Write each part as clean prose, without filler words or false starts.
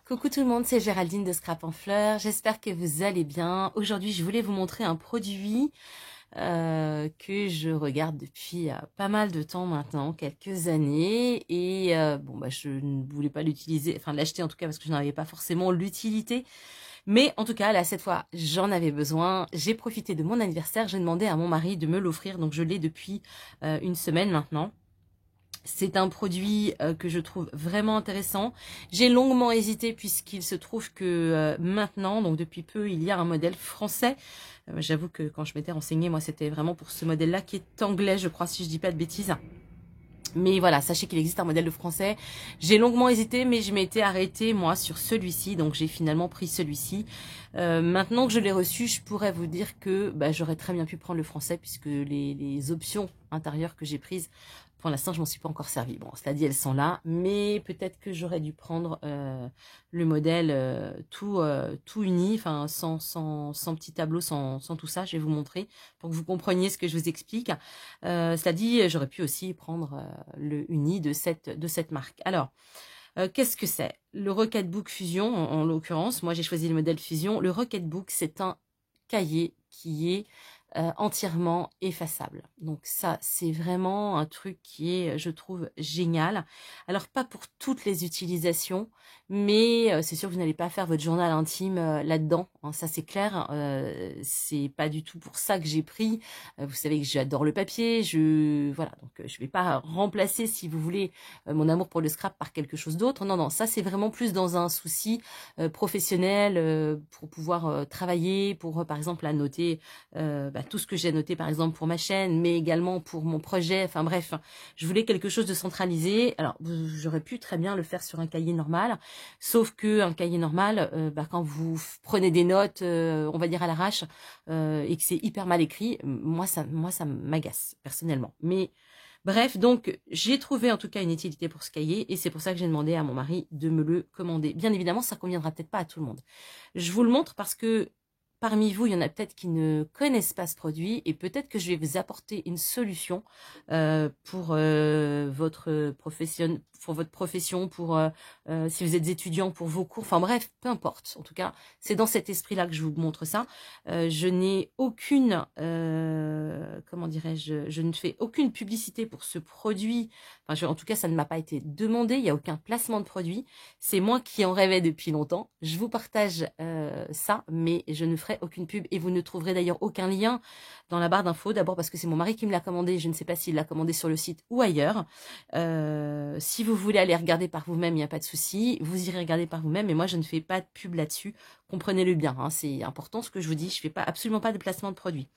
Coucou tout le monde, c'est Géraldine de Scrap en Fleurs, j'espère que vous allez bien. Aujourd'hui, je voulais vous montrer un produit que je regarde depuis pas mal de temps maintenant, quelques années. Et je ne voulais pas l'utiliser, enfin l'acheter en tout cas parce que je n'en avais pas forcément l'utilité. Mais en tout cas, là, cette fois, j'en avais besoin. J'ai profité de mon anniversaire, j'ai demandé à mon mari de me l'offrir, donc je l'ai depuis une semaine maintenant. C'est un produit que je trouve vraiment intéressant. J'ai longuement hésité puisqu'il se trouve que maintenant, donc depuis peu, il y a un modèle français. J'avoue que quand je m'étais renseignée, moi, c'était vraiment pour ce modèle-là qui est anglais, je crois, si je dis pas de bêtises. Mais voilà, sachez qu'il existe un modèle de français. J'ai longuement hésité, mais je m'étais arrêtée, moi, sur celui-ci. Donc, j'ai finalement pris celui-ci. Maintenant que je l'ai reçu, je pourrais vous dire que j'aurais très bien pu prendre le français puisque les options intérieures que j'ai prises, pour l'instant, je m'en suis pas encore servi. Bon, cela dit, elles sont là, mais peut-être que j'aurais dû prendre le modèle tout uni, enfin sans petit tableau, sans tout ça. Je vais vous montrer pour que vous compreniez ce que je vous explique. Cela dit, j'aurais pu aussi prendre le uni de cette marque. Alors, qu'est-ce que c'est? Le Rocketbook Fusion, en l'occurrence, moi j'ai choisi le modèle Fusion. Le Rocketbook, c'est un cahier qui est entièrement effaçable. Donc ça, c'est vraiment un truc qui est, je trouve, génial. Alors, pas pour toutes les utilisations, mais c'est sûr que vous n'allez pas faire votre journal intime là-dedans, hein, ça c'est clair. C'est pas du tout pour ça que j'ai pris. Vous savez que j'adore le papier, voilà, donc je vais pas remplacer, si vous voulez, mon amour pour le scrap par quelque chose d'autre. Non, non, ça c'est vraiment plus dans un souci professionnel pour pouvoir travailler, pour par exemple annoter tout ce que j'ai noté par exemple pour ma chaîne, mais également pour mon projet. Enfin bref, je voulais quelque chose de centralisé. Alors j'aurais pu très bien le faire sur un cahier normal, sauf que un cahier normal, quand vous prenez des notes, on va dire à l'arrache, et que c'est hyper mal écrit, moi ça m'agace personnellement. Mais bref, donc j'ai trouvé en tout cas une utilité pour ce cahier et c'est pour ça que j'ai demandé à mon mari de me le commander. Bien évidemment, ça conviendra peut-être pas à tout le monde. Je vous le montre parce que parmi vous, il y en a peut-être qui ne connaissent pas ce produit et peut-être que je vais vous apporter une solution pour votre profession, si vous êtes étudiant, pour vos cours. Enfin bref, peu importe. En tout cas, c'est dans cet esprit-là que je vous montre ça. Je n'ai aucune, comment dirais-je, je ne fais aucune publicité pour ce produit. Enfin, en tout cas, ça ne m'a pas été demandé. Il n'y a aucun placement de produit. C'est moi qui en rêvais depuis longtemps. Je vous partage ça, mais je ne ferai aucune pub et vous ne trouverez d'ailleurs aucun lien dans la barre d'infos. D'abord parce que c'est mon mari qui me l'a commandé. Je ne sais pas s'il l'a commandé sur le site ou ailleurs. Si vous voulez aller regarder par vous-même, il n'y a pas de souci. Vous irez regarder par vous-même, mais moi, je ne fais pas de pub là-dessus. Comprenez-le bien, hein, c'est important ce que je vous dis. Je ne fais absolument pas de placement de produit.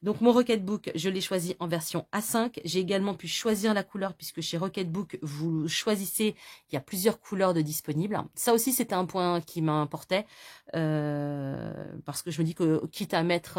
Donc mon Rocketbook, je l'ai choisi en version A5. J'ai également pu choisir la couleur puisque chez Rocketbook, vous choisissez, il y a plusieurs couleurs de disponibles. Ça aussi, c'était un point qui m'importait parce que je me dis que quitte à mettre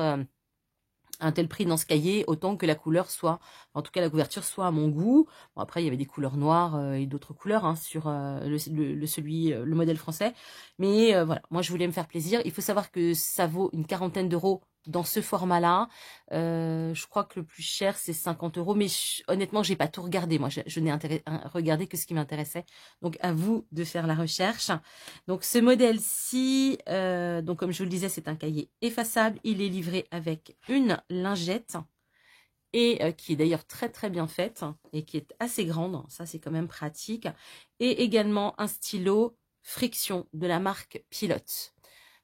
un tel prix dans ce cahier, autant que la couleur soit, en tout cas la couverture soit à mon goût. Bon, après, il y avait des couleurs noires et d'autres couleurs sur le modèle français. Mais voilà, moi je voulais me faire plaisir. Il faut savoir que ça vaut une quarantaine d'euros dans ce format-là. Je crois que le plus cher, c'est 50 euros. Mais honnêtement, j'ai pas tout regardé. Moi, je n'ai regardé que ce qui m'intéressait. Donc, à vous de faire la recherche. Donc, ce modèle-ci, donc comme je vous le disais, c'est un cahier effaçable. Il est livré avec une lingette et qui est d'ailleurs très très bien faite et qui est assez grande. Ça, c'est quand même pratique. Et également un stylo Friction de la marque Pilote.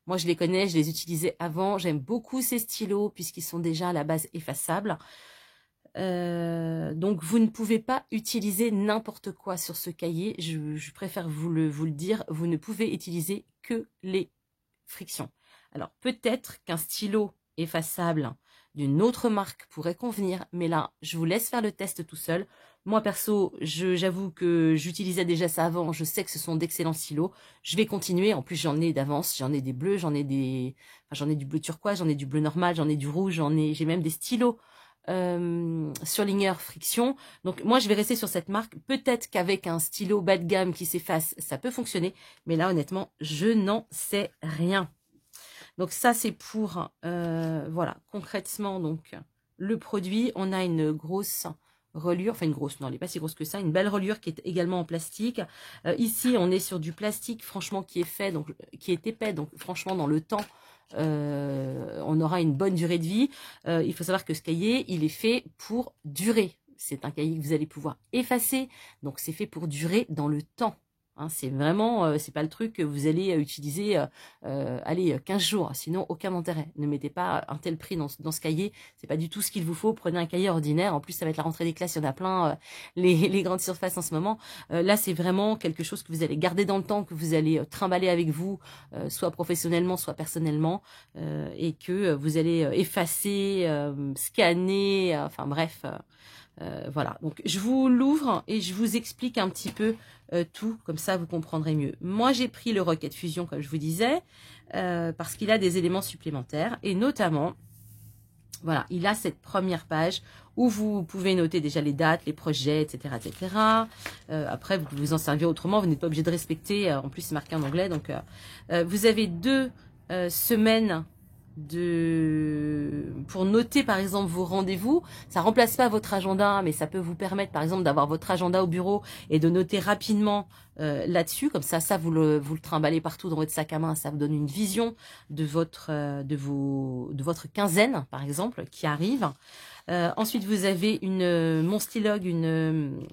Moi, je les connais, je les utilisais avant. J'aime beaucoup ces stylos puisqu'ils sont déjà à la base effaçables. Donc, vous ne pouvez pas utiliser n'importe quoi sur ce cahier. Je préfère vous le dire. Vous ne pouvez utiliser que les frictions. Alors, peut-être qu'un stylo effaçable d'une autre marque pourrait convenir, mais là, je vous laisse faire le test tout seul. Moi, perso, j'avoue que j'utilisais déjà ça avant. Je sais que ce sont d'excellents stylos. Je vais continuer. En plus, j'en ai d'avance. J'en ai des bleus, j'en ai du bleu turquoise, j'en ai du bleu normal, j'en ai du rouge, j'ai même des stylos surligneur friction. Donc moi je vais rester sur cette marque. Peut-être qu'avec un stylo bas de gamme qui s'efface, ça peut fonctionner. Mais là honnêtement, je n'en sais rien. Donc ça c'est pour voilà concrètement donc le produit. On a une grosse reliure, enfin une grosse, non, elle n'est pas si grosse que ça, une belle reliure qui est également en plastique. Ici, on est sur du plastique, franchement, qui est fait, donc qui est épais, donc franchement, dans le temps, on aura une bonne durée de vie. Il faut savoir que ce cahier, il est fait pour durer. C'est un cahier que vous allez pouvoir effacer, donc c'est fait pour durer dans le temps. Hein, c'est vraiment, c'est pas le truc que vous allez utiliser, allez, 15 jours, sinon aucun intérêt. Ne mettez pas un tel prix dans ce cahier, c'est pas du tout ce qu'il vous faut. Prenez un cahier ordinaire, en plus ça va être la rentrée des classes, il y en a plein, les grandes surfaces en ce moment. Là, c'est vraiment quelque chose que vous allez garder dans le temps, que vous allez trimballer avec vous, soit professionnellement, soit personnellement, et que vous allez effacer, scanner, enfin bref... voilà, donc je vous l'ouvre et je vous explique un petit peu tout, comme ça vous comprendrez mieux. Moi j'ai pris le Rocket Fusion comme je vous disais, parce qu'il a des éléments supplémentaires et notamment, voilà, il a cette première page où vous pouvez noter déjà les dates, les projets, etc. etc. Après vous pouvez vous en servir autrement, vous n'êtes pas obligé de respecter, en plus c'est marqué en anglais, donc vous avez 2 semaines pour noter par exemple vos rendez-vous. Ça remplace pas votre agenda, mais ça peut vous permettre par exemple d'avoir votre agenda au bureau et de noter rapidement là-dessus. Comme ça vous le trimballez partout dans votre sac à main. Ça vous donne une vision de votre quinzaine par exemple qui arrive. Ensuite vous avez mon stylogue, une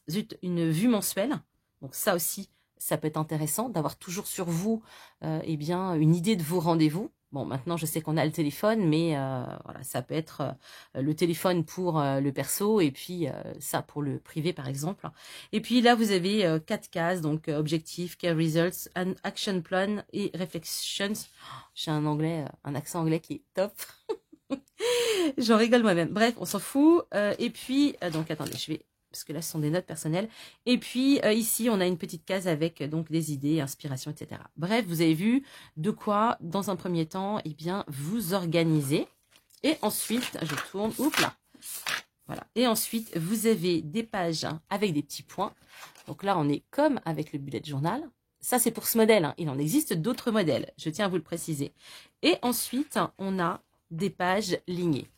vue mensuelle. Donc ça aussi, ça peut être intéressant d'avoir toujours sur vous eh bien une idée de vos rendez-vous. Bon, maintenant, je sais qu'on a le téléphone, mais voilà, ça peut être le téléphone pour le perso et puis ça pour le privé, par exemple. Et puis là, vous avez 4 cases, donc objectif, key results, action plan et reflections. J'ai un accent anglais qui est top. J'en rigole moi-même. Bref, on s'en fout. Et puis, donc attendez, parce que là, ce sont des notes personnelles. Et puis, ici, on a une petite case avec donc des idées, inspirations, etc. Bref, vous avez vu de quoi, dans un premier temps, eh bien, vous organisez. Et ensuite, je tourne, oups là. Voilà. Et ensuite, vous avez des pages avec des petits points. Donc là, on est comme avec le bullet journal. Ça, c'est pour ce modèle. Hein. Il en existe d'autres modèles. Je tiens à vous le préciser. Et ensuite, on a des pages lignées.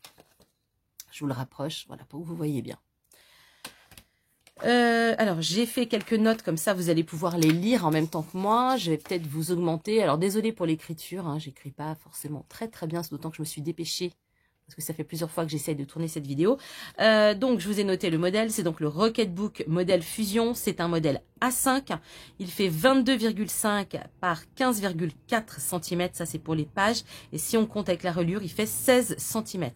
Je vous le rapproche, voilà, pour que vous voyez bien. Alors, j'ai fait quelques notes, comme ça, vous allez pouvoir les lire en même temps que moi. Je vais peut-être vous augmenter. Alors, désolée pour l'écriture, hein, j'écris pas forcément très très bien, c'est d'autant que je me suis dépêchée, parce que ça fait plusieurs fois que j'essaye de tourner cette vidéo. Donc, je vous ai noté le modèle, c'est donc le Rocketbook modèle Fusion. C'est un modèle A5. Il fait 22,5 par 15,4 cm, ça c'est pour les pages. Et si on compte avec la reliure, il fait 16 cm.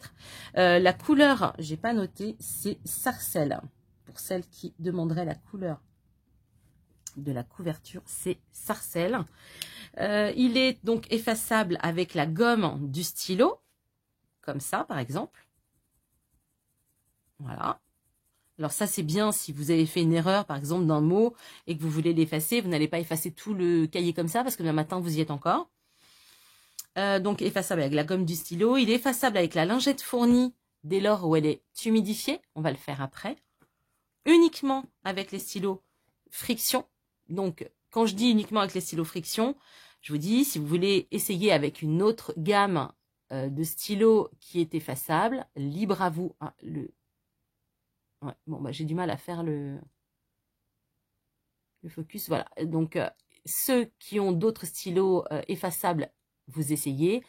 La couleur, j'ai pas noté, c'est Sarcelle. Pour celles qui demanderaient la couleur de la couverture, c'est Sarcelle. Il est donc effaçable avec la gomme du stylo, comme ça par exemple. Voilà. Alors ça c'est bien si vous avez fait une erreur par exemple d'un mot et que vous voulez l'effacer, vous n'allez pas effacer tout le cahier comme ça parce que le matin vous y êtes encore. Donc effaçable avec la gomme du stylo. Il est effaçable avec la lingette fournie dès lors où elle est humidifiée. On va le faire après. Uniquement avec les stylos friction. Donc, quand je dis uniquement avec les stylos friction, je vous dis, si vous voulez essayer avec une autre gamme de stylos qui est effaçable, libre à vous. Ah, ouais, bon, bah, j'ai du mal à faire le focus. Voilà. Donc, ceux qui ont d'autres stylos effaçables, vous essayez.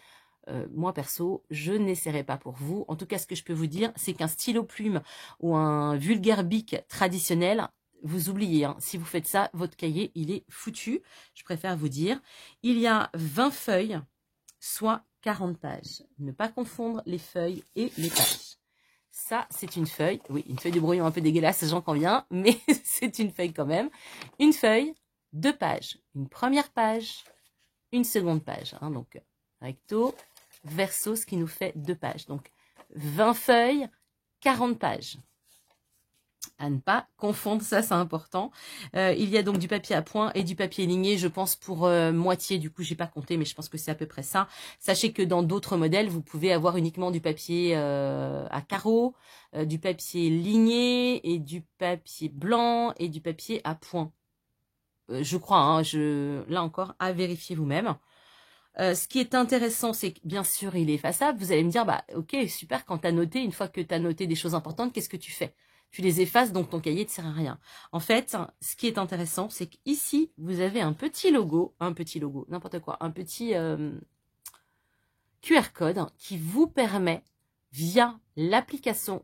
Moi perso, je n'essaierai pas pour vous. En tout cas, ce que je peux vous dire, c'est qu'un stylo plume ou un vulgaire bic traditionnel, vous oubliez, hein, si vous faites ça, votre cahier, il est foutu. Je préfère vous dire, il y a 20 feuilles, soit 40 pages. Ne pas confondre les feuilles et les pages. Ça, c'est une feuille. Oui, une feuille de brouillon un peu dégueulasse, j'en conviens, mais c'est une feuille quand même. Une feuille, 2 pages. Une première page, une seconde page. Hein, donc, recto, verso, ce qui nous fait 2 pages. Donc, 20 feuilles, 40 pages. À ne pas confondre, ça c'est important. Il y a donc du papier à point et du papier ligné, je pense pour moitié, du coup j'ai pas compté, mais je pense que c'est à peu près ça. Sachez que dans d'autres modèles, vous pouvez avoir uniquement du papier à carreaux, du papier ligné et du papier blanc et du papier à point. Je crois, hein, là encore, à vérifier vous-même. Ce qui est intéressant, c'est que bien sûr, il est effaçable. Vous allez me dire, bah ok, super, quand tu as noté, une fois que tu as noté des choses importantes, qu'est-ce que tu fais? tu les effaces, donc ton cahier ne sert à rien. En fait, ce qui est intéressant, c'est qu'ici, vous avez un petit logo, n'importe quoi, un petit QR code qui vous permet, via l'application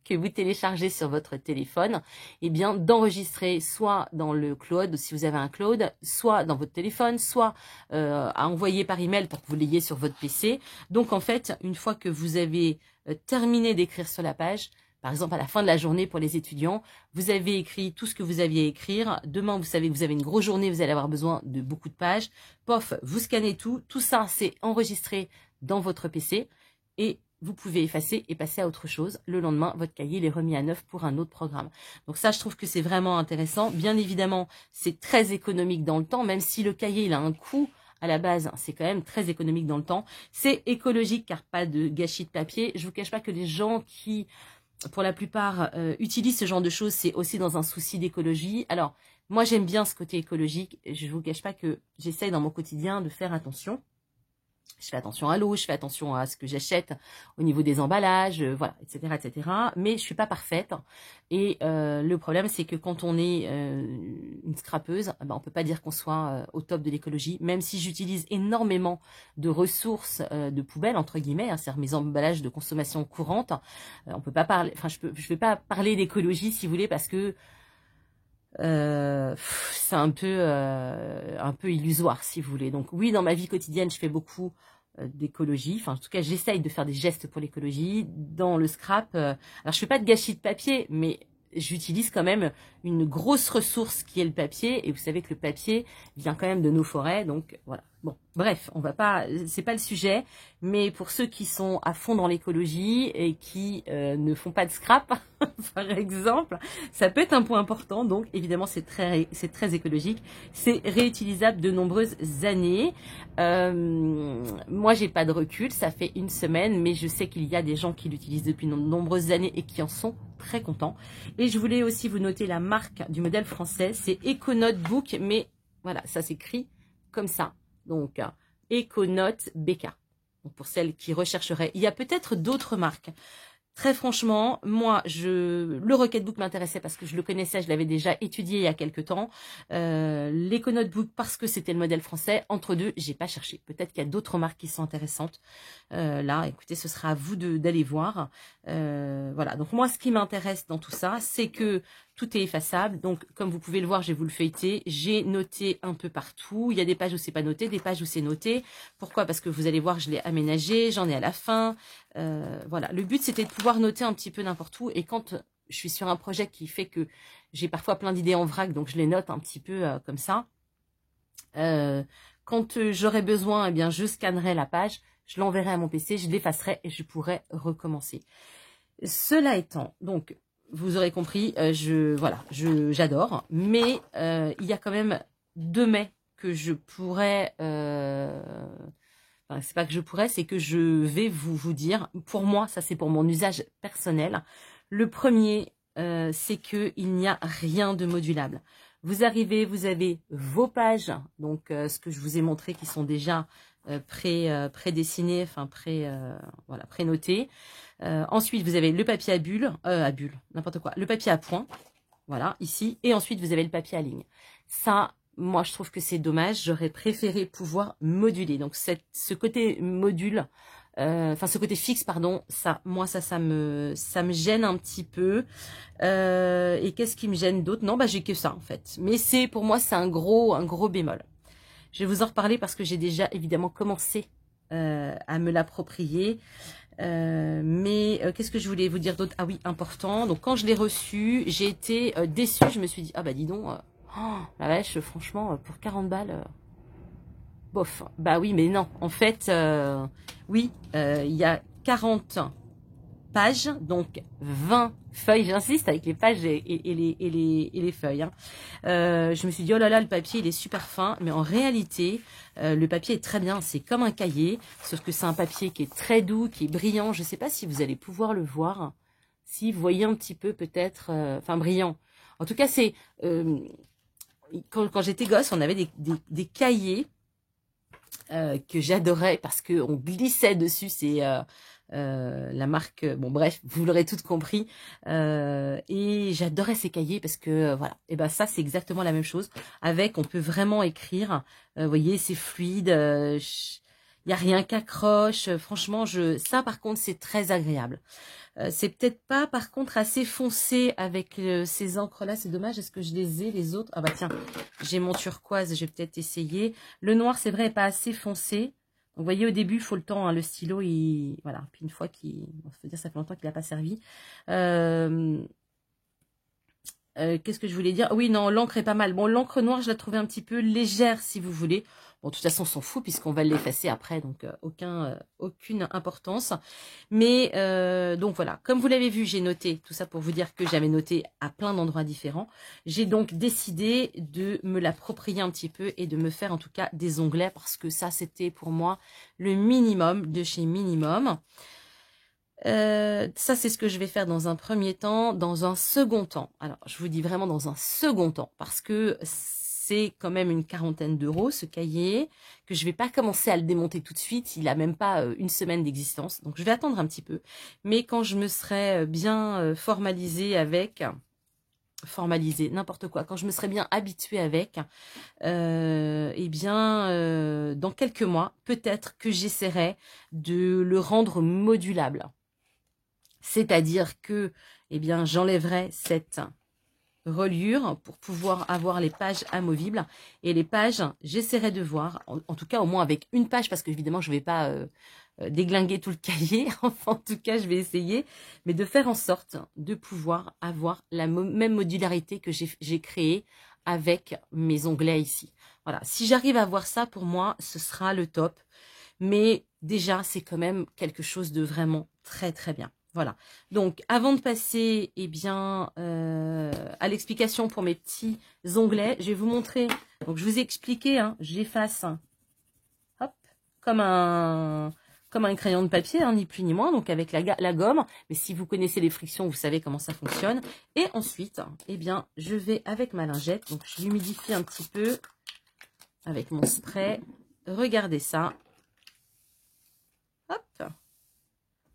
que vous téléchargez sur votre téléphone, eh bien d'enregistrer soit dans le cloud, si vous avez un cloud, soit dans votre téléphone, soit à envoyer par email pour que vous l'ayez sur votre PC. Donc en fait, une fois que vous avez terminé d'écrire sur la page, par exemple à la fin de la journée pour les étudiants, vous avez écrit tout ce que vous aviez à écrire. Demain, vous savez que vous avez une grosse journée, vous allez avoir besoin de beaucoup de pages. Pof, vous scannez tout. Tout ça, c'est enregistré dans votre PC et vous pouvez effacer et passer à autre chose. Le lendemain, votre cahier il est remis à neuf pour un autre programme. Donc ça, je trouve que c'est vraiment intéressant. Bien évidemment, c'est très économique dans le temps, même si le cahier il a un coût à la base, c'est quand même très économique dans le temps. C'est écologique car pas de gâchis de papier. Je vous cache pas que les gens qui, pour la plupart, utilisent ce genre de choses, c'est aussi dans un souci d'écologie. Alors, moi j'aime bien ce côté écologique. Je vous cache pas que j'essaye dans mon quotidien de faire attention. Je fais attention à l'eau, je fais attention à ce que j'achète au niveau des emballages, voilà, etc., etc. Mais je suis pas parfaite. Et le problème, c'est que quand on est une scrapeuse, ben, on peut pas dire qu'on soit au top de l'écologie, même si j'utilise énormément de ressources de poubelle, entre guillemets, hein, c'est-à-dire mes emballages de consommation courante. On peut pas parler, enfin, je vais pas parler d'écologie, si vous voulez, parce que c'est un peu illusoire, si vous voulez. Donc oui, dans ma vie quotidienne, je fais beaucoup d'écologie. Enfin, en tout cas, j'essaye de faire des gestes pour l'écologie. Dans le scrap, alors je fais pas de gâchis de papier, mais j'utilise quand même une grosse ressource qui est le papier. Et vous savez que le papier vient quand même de nos forêts. Donc voilà. Bon, bref, on va pas, c'est pas le sujet. Mais pour ceux qui sont à fond dans l'écologie et qui ne font pas de scrap, par exemple, ça peut être un point important. Donc évidemment, c'est très écologique. C'est réutilisable de nombreuses années. Moi, j'ai pas de recul. Ça fait une semaine, mais je sais qu'il y a des gens qui l'utilisent depuis de nombreuses années et qui en sont très contents. Et je voulais aussi vous noter la marque du modèle français. C'est EcoNote mais voilà, ça s'écrit comme ça. Donc, EcoNote BK. Donc, pour celles qui rechercheraient. Il y a peut-être d'autres marques. Très franchement, moi, le Rocketbook m'intéressait parce que je le connaissais, je l'avais déjà étudié il y a quelques temps. L'EcoNotebook parce que c'était le modèle français. Entre deux, j'ai pas cherché. Peut-être qu'il y a d'autres marques qui sont intéressantes. Là, écoutez, ce sera à vous d'aller voir. Voilà. Donc moi, ce qui m'intéresse dans tout ça, c'est que tout est effaçable. Donc, comme vous pouvez le voir, je vais vous le feuilleter. J'ai noté un peu partout. Il y a des pages où c'est pas noté, des pages où c'est noté. Pourquoi? Parce que vous allez voir, je l'ai aménagé. J'en ai à la fin. Voilà. Le but, c'était de pouvoir noter un petit peu n'importe où. Et quand je suis sur un projet qui fait que j'ai parfois plein d'idées en vrac, donc je les note un petit peu comme ça. Quand j'aurai besoin, eh bien, je scannerai la page, je l'enverrai à mon PC, je l'effacerai et je pourrai recommencer. Cela étant, donc, vous aurez compris, j'adore, mais il y a quand même 2 mais que je pourrais, enfin, c'est pas que je pourrais, c'est que je vais vous dire, pour moi, ça c'est pour mon usage personnel. Le premier, c'est que il n'y a rien de modulable. Vous arrivez, vous avez vos pages, donc ce que je vous ai montré qui sont déjà prédessinées, enfin voilà, prénotées. Ensuite, vous avez le papier à bulles, n'importe quoi, le papier à point, voilà, ici, et ensuite vous avez le papier à ligne. Ça, moi, je trouve que c'est dommage. J'aurais préféré pouvoir moduler. Donc, ce côté module, enfin, ce côté fixe, pardon, ça, moi, ça me gêne un petit peu. Et qu'est-ce qui me gêne d'autre? Non, bah, j'ai que ça, en fait. Mais pour moi, c'est un gros bémol. Je vais vous en reparler parce que j'ai déjà, évidemment, commencé à me l'approprier. Mais qu'est-ce que je voulais vous dire d'autre? Ah oui, important. Donc, quand je l'ai reçu, j'ai été déçue. Je me suis dit, ah bah, dis donc, la vache, franchement, pour 40 balles, bof. Bah oui, mais non. En fait, oui, il y a 40 pages, donc 20 feuilles. J'insiste avec les pages et les feuilles. Hein. Je me suis dit, oh là là, le papier, il est super fin. Mais en réalité, le papier est très bien. C'est comme un cahier, sauf que c'est un papier qui est très doux, qui est brillant. Je ne sais pas si vous allez pouvoir le voir. Si vous voyez un petit peu peut-être, enfin brillant. En tout cas, c'est... quand j'étais gosse, on avait des cahiers que j'adorais parce qu'on glissait dessus la marque, bon bref, vous l'aurez tout compris. Et j'adorais ces cahiers parce que voilà, et ben ça c'est exactement la même chose. Avec, on peut vraiment écrire. Vous voyez, c'est fluide. Il n'y a rien qu'accroche. Franchement, ça par contre c'est très agréable. C'est peut-être pas par contre assez foncé avec ces encres là, c'est dommage. Est-ce que je les ai les autres? Ah bah tiens, j'ai mon turquoise, j'ai peut-être essayé. Le noir c'est vrai est pas assez foncé. Vous voyez, au début, il faut le temps, hein, le stylo, voilà. Puis une fois on faut dire, ça fait longtemps qu'il n'a pas servi. Qu'est-ce que je voulais dire? Oui, non, l'encre est pas mal. Bon, l'encre noire, je la trouvais un petit peu légère, si vous voulez. Bon, de toute façon, on s'en fout, puisqu'on va l'effacer après, donc aucune importance. Mais, donc voilà, comme vous l'avez vu, j'ai noté, tout ça pour vous dire que j'avais noté à plein d'endroits différents. J'ai donc décidé de me l'approprier un petit peu et de me faire en tout cas des onglets, parce que ça, c'était pour moi le minimum de chez Minimum. Ça, c'est ce que je vais faire dans un premier temps. Dans un second temps, alors je vous dis vraiment dans un second temps, parce que c'est quand même une quarantaine d'euros ce cahier, que je vais pas commencer à le démonter tout de suite, il a même pas une semaine d'existence, donc je vais attendre un petit peu. Mais quand je me serai bien formalisée avec, n'importe quoi, quand je me serai bien habituée avec, eh bien, dans quelques mois, peut-être que j'essaierai de le rendre modulable. C'est-à-dire que, eh bien, j'enlèverai cette reliure pour pouvoir avoir les pages amovibles. Et les pages, j'essaierai de voir, en tout cas au moins avec une page, parce que évidemment, je ne vais pas déglinguer tout le cahier. Enfin, en tout cas, je vais essayer, mais de faire en sorte de pouvoir avoir la même modularité que j'ai créée avec mes onglets ici. Voilà, si j'arrive à avoir ça, pour moi, ce sera le top. Mais déjà, c'est quand même quelque chose de vraiment très, très bien. Voilà. Donc, avant de passer, eh bien, à l'explication pour mes petits onglets, je vais vous montrer. Donc, je vous ai expliqué, hein, j'efface, hop, comme un crayon de papier, hein, ni plus ni moins, donc avec la gomme. Mais si vous connaissez les frictions, vous savez comment ça fonctionne. Et ensuite, eh bien, je vais avec ma lingette. Donc, je l'humidifie un petit peu avec mon spray. Regardez ça. Hop.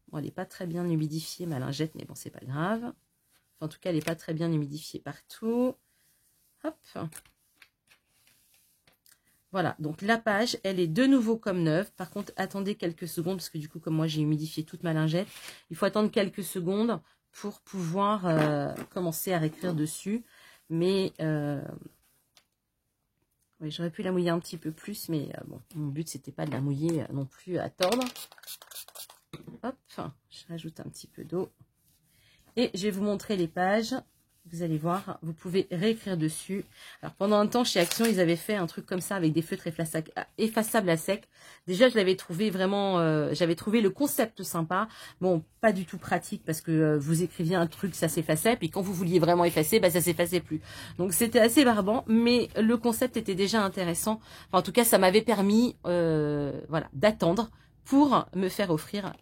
Bon, elle n'est pas très bien humidifiée, ma lingette, mais bon, c'est pas grave. Enfin, en tout cas, elle n'est pas très bien humidifiée partout. Hop. Voilà, donc la page, elle est de nouveau comme neuve. Par contre, attendez quelques secondes, parce que du coup, comme moi, j'ai humidifié toute ma lingette, il faut attendre quelques secondes pour pouvoir commencer à réécrire dessus. Mais, oui, j'aurais pu la mouiller un petit peu plus, mais bon, mon but, c'était pas de la mouiller non plus à tordre. Hop, je rajoute un petit peu d'eau. Et je vais vous montrer les pages. Vous allez voir, vous pouvez réécrire dessus. Alors, pendant un temps, chez Action, ils avaient fait un truc comme ça avec des feutres effaçables à sec. Déjà, je l'avais trouvé vraiment... j'avais trouvé le concept sympa. Bon, pas du tout pratique parce que vous écriviez un truc, ça s'effaçait. Puis quand vous vouliez vraiment effacer, bah, ça s'effaçait plus. Donc, c'était assez barbant. Mais le concept était déjà intéressant. Enfin, en tout cas, ça m'avait permis voilà, d'attendre pour me faire offrir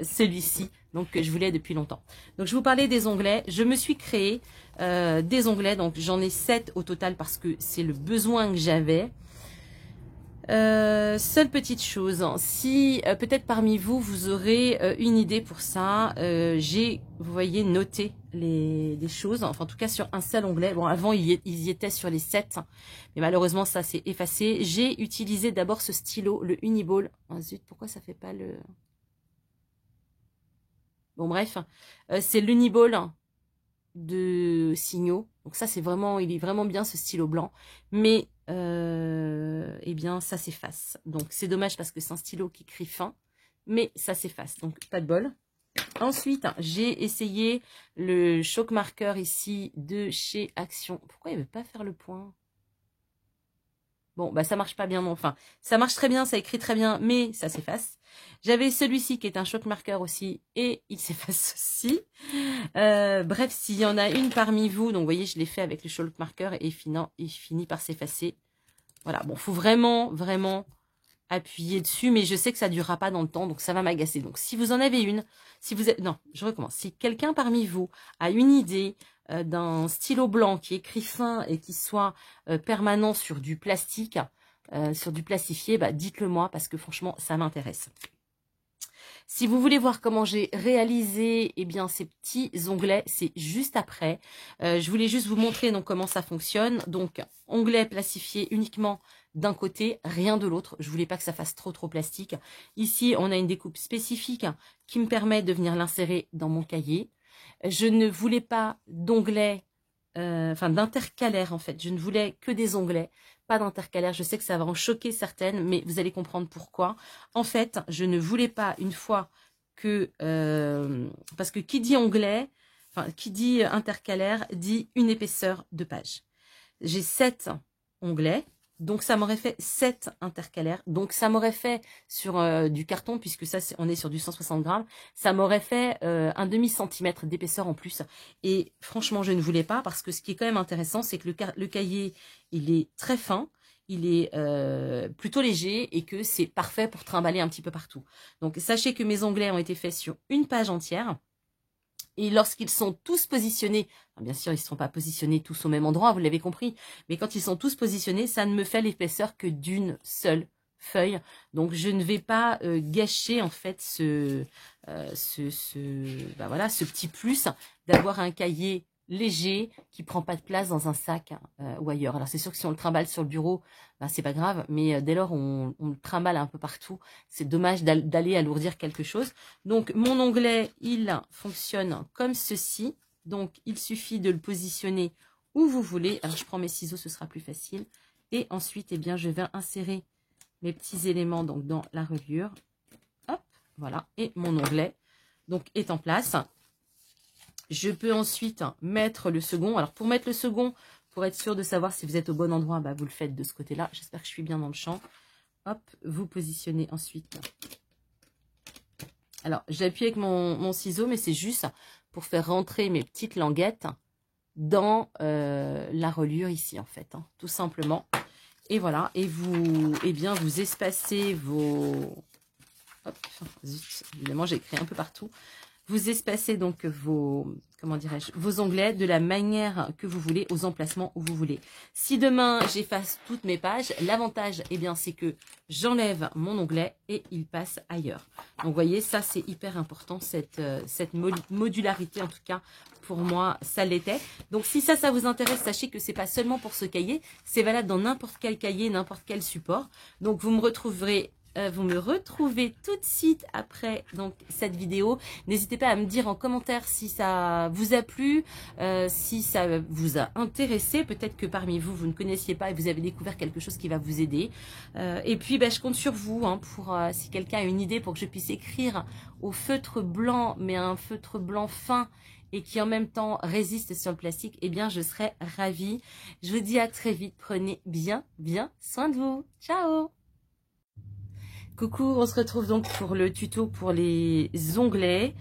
celui-ci, donc que je voulais depuis longtemps. Donc je vous parlais des onglets. Je me suis créé des onglets, donc j'en ai 7 au total parce que c'est le besoin que j'avais. Seule petite chose, si peut-être parmi vous, vous aurez une idée pour ça, vous voyez, noté les choses, enfin en tout cas sur un seul onglet. Bon, avant ils y étaient sur les 7, mais malheureusement ça s'est effacé. J'ai utilisé d'abord ce stylo, le Uniball. Oh, zut, pourquoi ça fait pas le... Bon bref, c'est l'Uniball de Signaux. Donc ça c'est vraiment, il est vraiment bien ce stylo blanc. Mais eh bien ça s'efface. Donc c'est dommage parce que c'est un stylo qui écrit fin. Mais ça s'efface. Donc pas de bol. Ensuite, j'ai essayé le choc marqueur ici de chez Action. Pourquoi il ne veut pas faire le point? Bon, bah ça marche pas bien, non. Enfin, ça marche très bien, ça écrit très bien, mais ça s'efface. J'avais celui-ci qui est un choc marqueur aussi, et il s'efface aussi. Bref, s'il y en a une parmi vous, donc vous voyez, je l'ai fait avec le choc marqueur, et il finit par s'effacer. Voilà, bon, faut vraiment, vraiment appuyer dessus, mais je sais que ça ne durera pas dans le temps, donc ça va m'agacer. Donc si vous en avez une, si vous êtes... Non, je recommence. Si quelqu'un parmi vous a une idée d'un stylo blanc qui écrit fin et qui soit permanent sur du plastique, sur du plastifié, bah, dites-le moi parce que franchement, ça m'intéresse. Si vous voulez voir comment j'ai réalisé eh bien, ces petits onglets, c'est juste après. Je voulais juste vous montrer donc comment ça fonctionne. Donc, onglet plastifié uniquement d'un côté, rien de l'autre. Je voulais pas que ça fasse trop plastique. Ici, on a une découpe spécifique qui me permet de venir l'insérer dans mon cahier. Je ne voulais pas d'onglets, enfin d'intercalaire en fait. Je ne voulais que des onglets, pas d'intercalaire. Je sais que ça va en choquer certaines, mais vous allez comprendre pourquoi. En fait, je ne voulais pas une fois que... parce que qui dit onglet, enfin qui dit intercalaire, dit une épaisseur de page. J'ai 7 onglets. Donc, ça m'aurait fait 7 intercalaires. Donc, ça m'aurait fait sur du carton, puisque ça, on est sur du 160 grammes, ça m'aurait fait un demi-centimètre d'épaisseur en plus. Et franchement, je ne voulais pas, parce que ce qui est quand même intéressant, c'est que le cahier, il est très fin, il est plutôt léger, et que c'est parfait pour trimballer un petit peu partout. Donc, sachez que mes onglets ont été faits sur une page entière. Et lorsqu'ils sont tous positionnés, bien sûr, ils ne sont pas positionnés tous au même endroit, vous l'avez compris, mais quand ils sont tous positionnés, ça ne me fait l'épaisseur que d'une seule feuille. Donc, je ne vais pas gâcher, en fait, ce petit plus d'avoir un cahier léger qui prend pas de place dans un sac ou ailleurs. Alors, c'est sûr que si on le trimballe sur le bureau, ben, c'est pas grave, mais dès lors on le trimballe un peu partout, c'est dommage d'aller alourdir quelque chose. Donc, mon onglet, il fonctionne comme ceci. Donc, il suffit de le positionner où vous voulez. Alors, je prends mes ciseaux, ce sera plus facile. Et ensuite, eh bien, je vais insérer mes petits éléments donc, dans la reliure. Hop, voilà. Et mon onglet donc, est en place. Je peux ensuite mettre le second. Alors, pour mettre le second, pour être sûr de savoir si vous êtes au bon endroit, bah, vous le faites de ce côté-là. J'espère que je suis bien dans le champ. Hop, vous positionnez ensuite. Alors, j'appuie avec mon ciseau, mais c'est juste pour faire rentrer mes petites languettes dans la reliure ici, en fait, hein, tout simplement. Et voilà, et vous, eh bien, vous espacez vos... Hop, zut, évidemment, j'ai écrit un peu partout. Vous espacez donc vos, comment dirais-je, vos onglets de la manière que vous voulez, aux emplacements où vous voulez. Si demain j'efface toutes mes pages, l'avantage, eh bien, c'est que j'enlève mon onglet et il passe ailleurs. Donc, vous voyez, ça, c'est hyper important, cette modularité, en tout cas, pour moi, ça l'était. Donc, si ça vous intéresse, sachez que c'est pas seulement pour ce cahier, c'est valable dans n'importe quel cahier, n'importe quel support. Donc, vous me retrouvez tout de suite après donc cette vidéo. N'hésitez pas à me dire en commentaire si ça vous a plu, si ça vous a intéressé. Peut-être que parmi vous, vous ne connaissiez pas et vous avez découvert quelque chose qui va vous aider. Et puis, je compte sur vous hein, pour si quelqu'un a une idée pour que je puisse écrire au feutre blanc, mais un feutre blanc fin et qui en même temps résiste sur le plastique, eh bien, je serai ravie. Je vous dis à très vite. Prenez bien soin de vous. Ciao! Coucou, on se retrouve donc pour le tuto pour les onglets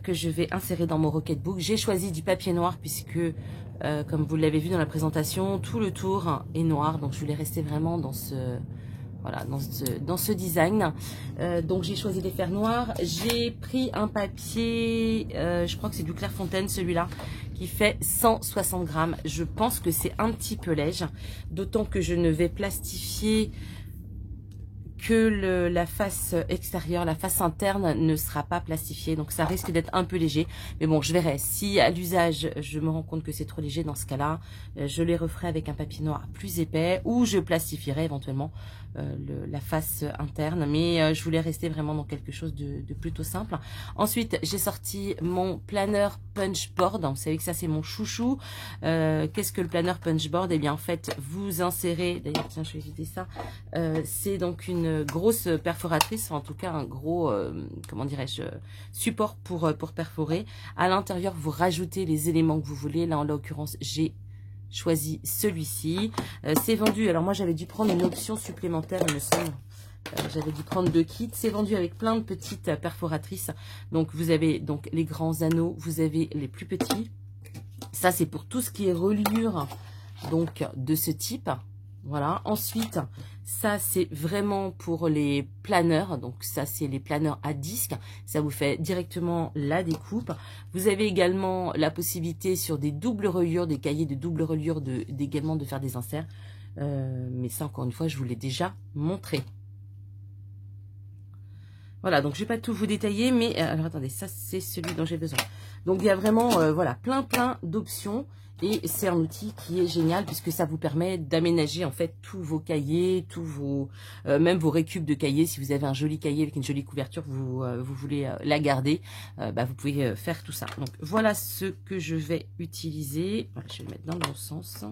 que je vais insérer dans mon Rocketbook. J'ai choisi du papier noir puisque, comme vous l'avez vu dans la présentation, tout le tour est noir. Donc, je voulais rester vraiment dans ce, voilà, dans ce design. Donc, j'ai choisi les fers noirs. J'ai pris un papier, je crois que c'est du Clairefontaine celui-là, qui fait 160 grammes. Je pense que c'est un petit peu léger, d'autant que je ne vais plastifier que la face extérieure, la face interne ne sera pas plastifiée. Donc, ça risque d'être un peu léger. Mais bon, je verrai. Si à l'usage, je me rends compte que c'est trop léger, dans ce cas-là, je les referai avec un papier noir plus épais ou je plastifierai éventuellement la face interne. Mais je voulais rester vraiment dans quelque chose de plutôt simple. Ensuite, j'ai sorti mon planeur punchboard. Vous savez que ça, c'est mon chouchou. Qu'est-ce que le planeur punchboard? Eh bien, en fait, vous insérez... D'ailleurs, tiens, je vais éviter ça. C'est donc une grosse perforatrice, en tout cas un gros, comment dirais-je, support pour perforer. À l'intérieur, vous rajoutez les éléments que vous voulez. Là, en l'occurrence, j'ai choisi celui-ci. C'est vendu, alors moi, j'avais dû prendre une option supplémentaire, il me semble. J'avais dû prendre 2 kits. C'est vendu avec plein de petites perforatrices. Donc, vous avez donc les grands anneaux, vous avez les plus petits. Ça, c'est pour tout ce qui est reliure donc de ce type. Voilà. Ensuite, ça, c'est vraiment pour les planeurs. Donc, ça, c'est les planeurs à disque. Ça vous fait directement la découpe. Vous avez également la possibilité sur des doubles reliures, des cahiers de double reliure, également de faire des inserts. Mais ça, encore une fois, je vous l'ai déjà montré. Voilà, donc je vais pas tout vous détailler, mais alors attendez, ça c'est celui dont j'ai besoin. Donc il y a vraiment voilà plein d'options et c'est un outil qui est génial puisque ça vous permet d'aménager en fait tous vos cahiers, tous vos même vos récup de cahiers. Si vous avez un joli cahier avec une jolie couverture, vous voulez la garder, bah, vous pouvez faire tout ça. Donc voilà ce que je vais utiliser. Voilà, je vais le mettre dans le bon sens.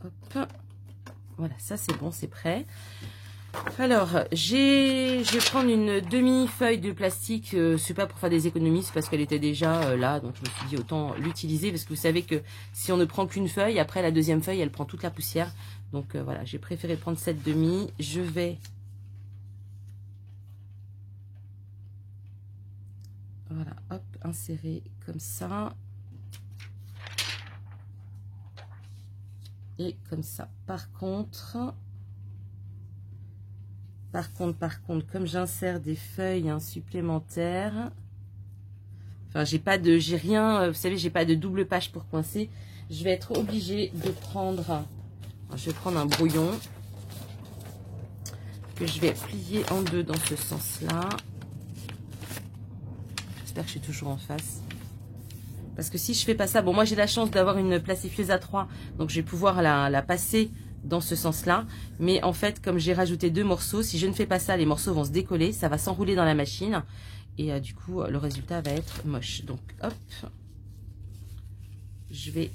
Hop. Voilà, ça c'est bon, c'est prêt. Alors, je vais prendre une demi-feuille de plastique, c'est pas pour faire des économies, c'est parce qu'elle était déjà là, donc je me suis dit autant l'utiliser, parce que vous savez que si on ne prend qu'une feuille, après la deuxième feuille, elle prend toute la poussière. Donc voilà, j'ai préféré prendre cette demi. Je vais... Voilà, hop, insérer comme ça. Et comme ça. Par contre, comme j'insère des feuilles supplémentaires, enfin, j'ai rien, vous savez, j'ai pas de double page pour coincer. Je vais être obligée de prendre, je vais prendre un brouillon que je vais plier en deux dans ce sens-là. J'espère que je suis toujours en face. Parce que si je fais pas ça, bon, moi j'ai la chance d'avoir une plastifieuse à 3, donc je vais pouvoir la passer dans ce sens-là. Mais en fait, comme j'ai rajouté 2 morceaux, si je ne fais pas ça, les morceaux vont se décoller, ça va s'enrouler dans la machine. Et du coup, le résultat va être moche. Donc, hop. Je vais...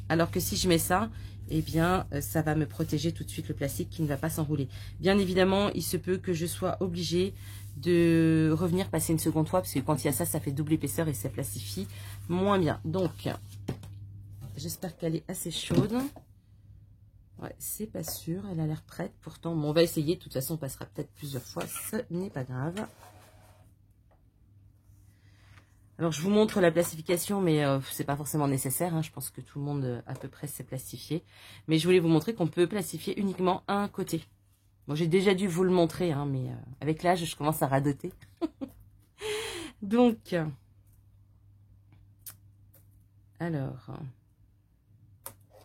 Alors que si je mets ça, eh bien, ça va me protéger tout de suite le plastique qui ne va pas s'enrouler. Bien évidemment, il se peut que je sois obligée de revenir passer une seconde fois, parce que quand il y a ça, ça fait double épaisseur et ça plastifie moins bien. Donc, j'espère qu'elle est assez chaude. Ouais, c'est pas sûr, elle a l'air prête. Pourtant, bon, on va essayer. De toute façon, on passera peut-être plusieurs fois. Ce n'est pas grave. Alors, je vous montre la plastification, mais c'est pas forcément nécessaire. Hein. Je pense que tout le monde, à peu près, sait plastifier. Mais je voulais vous montrer qu'on peut plastifier uniquement un côté. Bon, j'ai déjà dû vous le montrer, hein, mais avec l'âge, je commence à radoter. Donc, alors,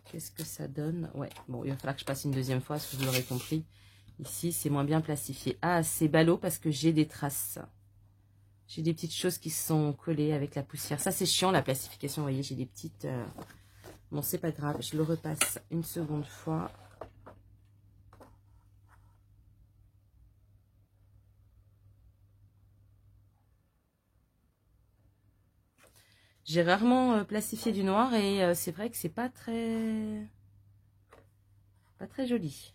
qu'est-ce que ça donne? Ouais, bon, il va falloir que je passe une deuxième fois, parce que vous l'aurez compris. Ici, c'est moins bien plastifié. Ah, c'est ballot parce que j'ai des traces. J'ai des petites choses qui sont collées avec la poussière. Ça, c'est chiant, la plastification. Vous voyez, j'ai des petites... Bon, c'est pas grave. Je le repasse une seconde fois. J'ai rarement plastifié du noir et c'est vrai que c'est pas très joli.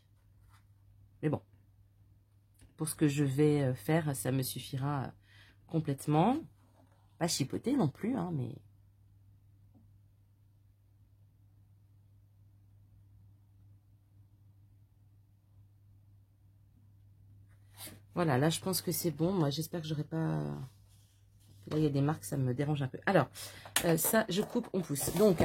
Mais bon, pour ce que je vais faire, ça me suffira complètement. Pas chipoter non plus, hein, mais... Voilà, là, je pense que c'est bon. Moi, j'espère que j'aurai pas... Là, il y a des marques, ça me dérange un peu. Alors, ça, je coupe, on pousse. Donc,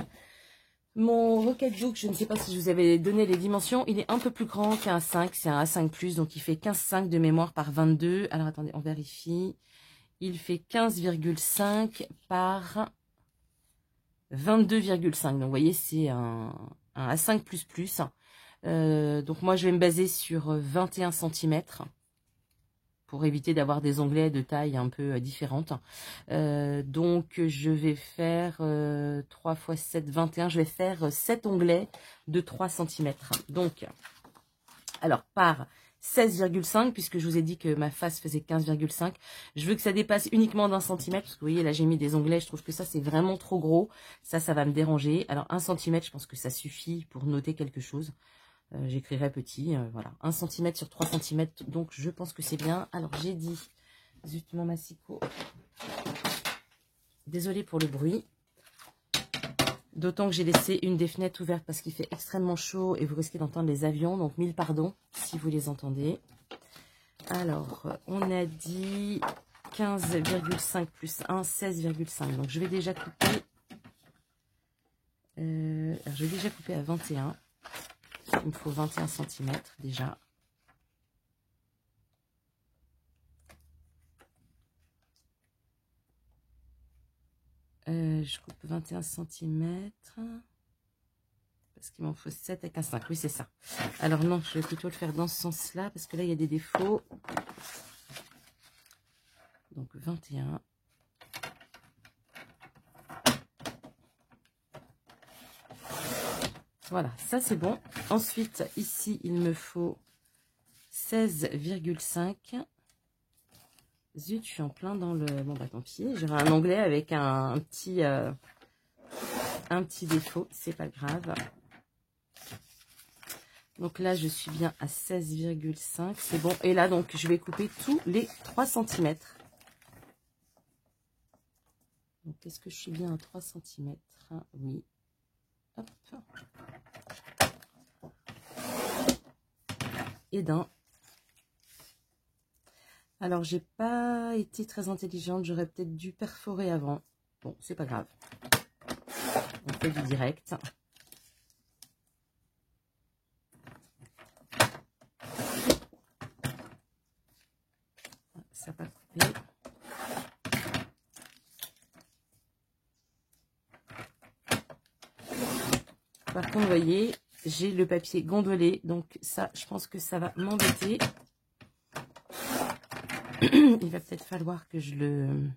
mon Rocketbook, je ne sais pas si je vous avais donné les dimensions. Il est un peu plus grand qu'un A5. C'est un A5+, donc il fait 15,5 de mémoire par 22. Alors, attendez, on vérifie. Il fait 15,5 par 22,5. Donc, vous voyez, c'est un A5++. Donc, moi, je vais me baser sur 21 cm. Pour éviter d'avoir des onglets de taille un peu différentes. Donc, je vais faire 3 x 7, 21. Je vais faire 7 onglets de 3 cm. Donc, alors, par 16,5, puisque je vous ai dit que ma face faisait 15,5. Je veux que ça dépasse uniquement d'1 centimètre, parce que vous voyez, là, j'ai mis des onglets. Je trouve que ça, c'est vraiment trop gros. Ça va me déranger. Alors, 1 centimètre, je pense que ça suffit pour noter quelque chose. J'écrirai petit, voilà, 1 cm sur 3 cm, donc je pense que c'est bien. Alors j'ai dit, zut mon massicot, désolée pour le bruit, d'autant que j'ai laissé une des fenêtres ouverte parce qu'il fait extrêmement chaud et vous risquez d'entendre les avions, donc 1000 pardons si vous les entendez. Alors, on a dit 15,5 plus 1, 16,5, donc je vais déjà couper, alors je vais déjà couper à 21. Il me faut 21 cm déjà. Je coupe 21 cm. Parce qu'il m'en faut 7 avec un 5. Oui, c'est ça. Alors non, je vais plutôt le faire dans ce sens-là, parce que là, il y a des défauts. Donc 21. Voilà, ça c'est bon. Ensuite, ici, il me faut 16,5. Zut, je suis en plein dans le... Bon, bah tant pis. J'aurai un onglet avec un petit défaut. C'est pas grave. Donc là, je suis bien à 16,5. C'est bon. Et là, donc, je vais couper tous les 3 cm. Donc, est-ce que je suis bien à 3 cm? Oui. Hop. Et d'un. Alors, j'ai pas été très intelligente. J'aurais peut-être dû perforer avant. Bon, c'est pas grave. On fait du direct. Ça va couper. Par contre, vous voyez, j'ai le papier gondolé. Donc, ça, je pense que ça va m'embêter. Il va peut-être falloir que je le...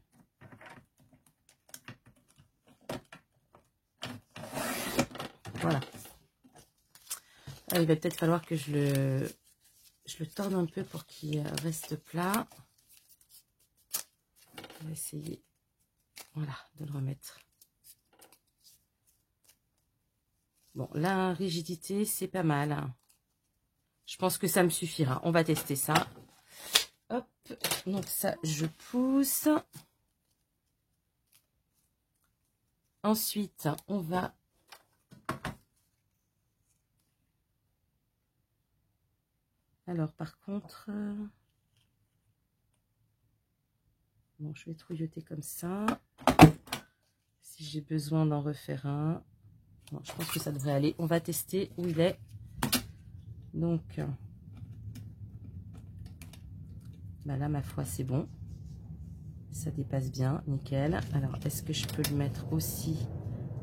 Voilà. Il va peut-être falloir que je le torde un peu pour qu'il reste plat. On va essayer, voilà, de le remettre. Bon, la rigidité, c'est pas mal. Je pense que ça me suffira. On va tester ça. Hop, donc ça, je pousse. Ensuite, on va... Alors, par contre... Bon, je vais trouilloter comme ça. Si j'ai besoin d'en refaire un. Bon, je pense que ça devrait aller. On va tester où il est. Donc, bah là, ma foi, c'est bon. Ça dépasse bien, nickel. Alors, est-ce que je peux le mettre aussi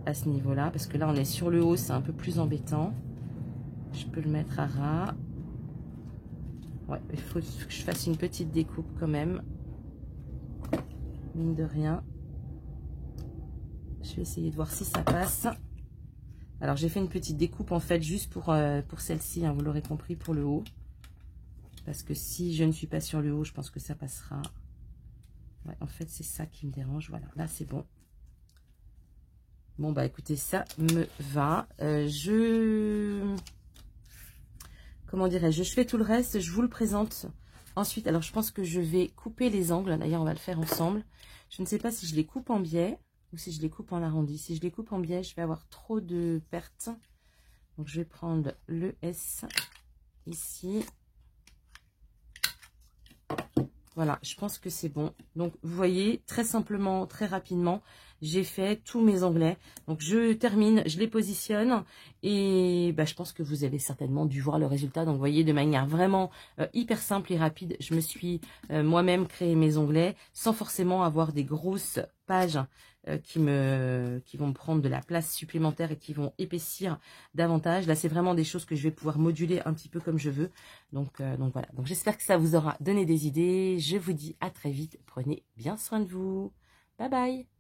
à ce niveau-là? Parce que là, on est sur le haut, c'est un peu plus embêtant. Je peux le mettre à ras. Ouais, il faut que je fasse une petite découpe quand même. Mine de rien. Je vais essayer de voir si ça passe. Alors, j'ai fait une petite découpe, en fait, juste pour celle-ci, hein, vous l'aurez compris, pour le haut. Parce que si je ne suis pas sur le haut, je pense que ça passera. Ouais, en fait, c'est ça qui me dérange. Voilà, là, c'est bon. Bon, bah, écoutez, ça me va. Comment dirais-je? Je fais tout le reste, je vous le présente ensuite. Alors, je pense que je vais couper les angles. D'ailleurs, on va le faire ensemble. Je ne sais pas si je les coupe en biais ou si je les coupe en arrondi. Si je les coupe en biais, je vais avoir trop de pertes. Donc, je vais prendre le S ici. Voilà, je pense que c'est bon. Donc, vous voyez, très simplement, très rapidement, j'ai fait tous mes onglets. Donc, je termine, je les positionne et bah, je pense que vous avez certainement dû voir le résultat. Donc, vous voyez, de manière vraiment hyper simple et rapide, je me suis moi-même créé mes onglets sans forcément avoir des grosses pages qui vont me prendre de la place supplémentaire et qui vont épaissir davantage. Là, c'est vraiment des choses que je vais pouvoir moduler un petit peu comme je veux. Donc voilà. Donc, j'espère que ça vous aura donné des idées. Je vous dis à très vite. Prenez bien soin de vous. Bye bye.